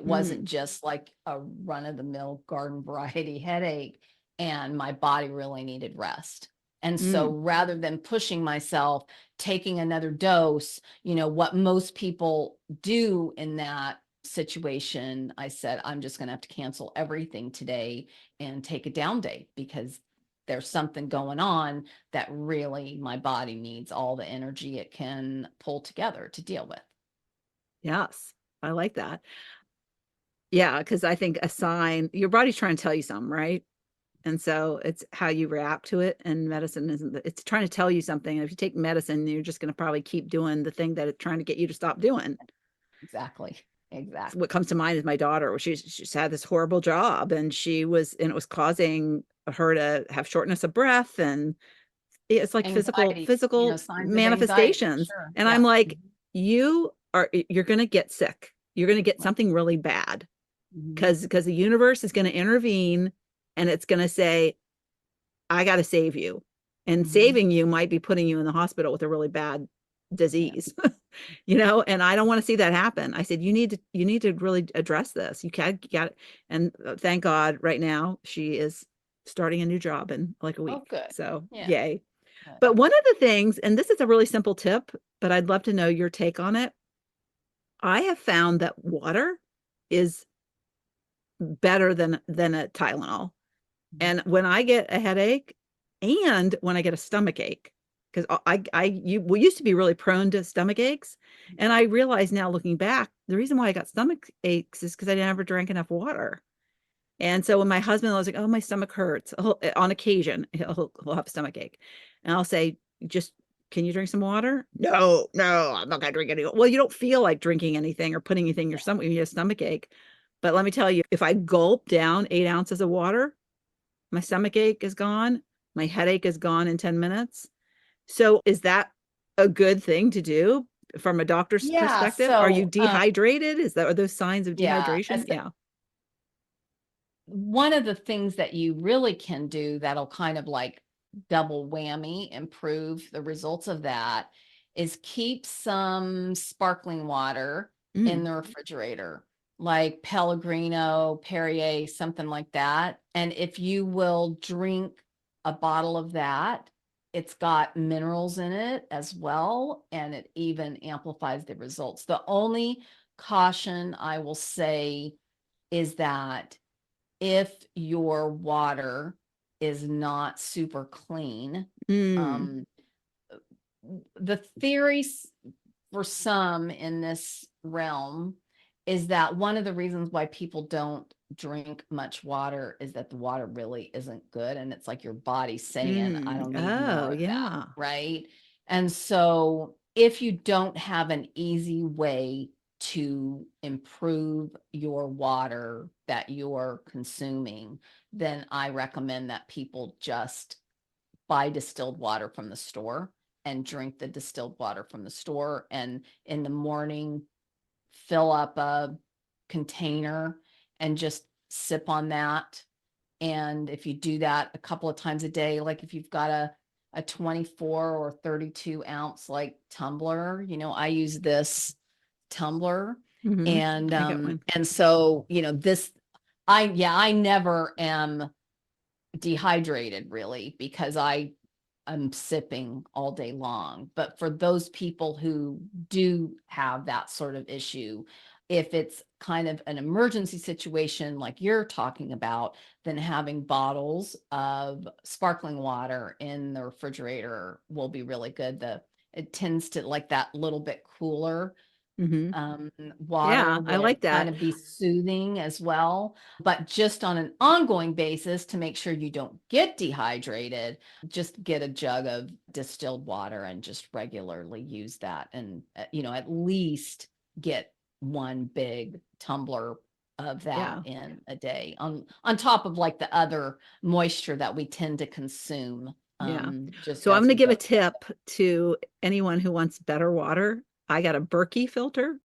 wasn't just like a run-of-the-mill garden variety headache, and my body really needed rest. And so rather than pushing myself, taking another dose, what most people do in that situation, I said, I'm just going to have to cancel everything today and take a down day, because there's something going on that really my body needs all the energy it can pull together to deal with. Yes, I like that. Yeah, because I think a sign, your body's trying to tell you something, right? And so it's how you react to it. And medicine isn't, it's trying to tell you something. And if you take medicine, you're just going to probably keep doing the thing that it's trying to get you to stop doing. Exactly. So what Exactly. comes to mind is my daughter. She's had this horrible job, and it was causing her to have shortness of breath, and it's like Anxiety, physical signs of anxiety for manifestations. sure. And I'm Yeah. like, you're going to get sick. You're going to get Right. something really bad, Mhm. because the universe is going to intervene, and it's going to say, I got to save you. And Mhm. saving you might be putting you in the hospital with a really bad Yeah. disease. And I don't want to see that happen. I said, you need to really address this. You got it. And thank God right now she is starting a new job in like a Oh, week. good. So Yeah. yay. Good. But one of the things, and this is a really simple tip, but I'd love to know your take on it. I have found that water is better than a Tylenol. Mhm. And when I get a headache and when I get a stomach ache, because we used to be really prone to stomach aches. And I realize now, looking back, the reason why I got stomach aches is because I never drank enough water. And so when my husband was like, oh, my stomach hurts, on occasion, he'll have a stomach ache. And I'll say, just, can you drink some water? No, no, I'm not going to drink any. Well, you don't feel like drinking anything or putting anything in your Yeah. stomach when you have a stomach ache. But let me tell you, if I gulp down 8 ounces of water, my stomach ache is gone. My headache is gone in 10 minutes. So is that a good thing to do from a doctor's Yeah. perspective? Are you So, dehydrated? Are those signs of yeah, dehydration? Yeah. one of the things that you really can do that'll kind of like double whammy improve the results of that is keep some sparkling water in Mm. the refrigerator, like Pellegrino, Perrier, something like that. And if you will drink a bottle of that, it's got minerals in it as well, and it even amplifies the results. The only caution I will say is that if your water is not super clean, Mm. um, the theories for some in this realm is that one of the reasons why people don't drink much water is that the water really isn't good. And it's like your body saying, I Mm. don't need Oh, more of that. yeah. Right. And so if you don't have an easy way to improve your water that you're consuming, then I recommend that people just buy distilled water from the store and drink the distilled water from the store. And in the morning, fill up a container and just sip on that. And if you do that a couple of times a day, like if you've got a 24 or 32 ounce like tumbler, I use this tumbler. Mm-hmm. And I got one. so, this I never am dehydrated really, because I'm sipping all day long. But for those people who do have that sort of issue, if it's kind of an emergency situation like you're talking about, then having bottles of sparkling water in the refrigerator will be really good. It tends to, like, that little bit cooler Mm-hmm. water Yeah, I will like kind that. of be soothing as well. But just on an ongoing basis, to make sure you don't get dehydrated, just get a jug of distilled water and just regularly use that. And, at least get one big tumbler of that Yeah. in a day, on top of like the other moisture that we tend to consume, Yeah. just So I'm as going to we give go a throughout. tip to anyone who wants better water. I got a Berkey filter.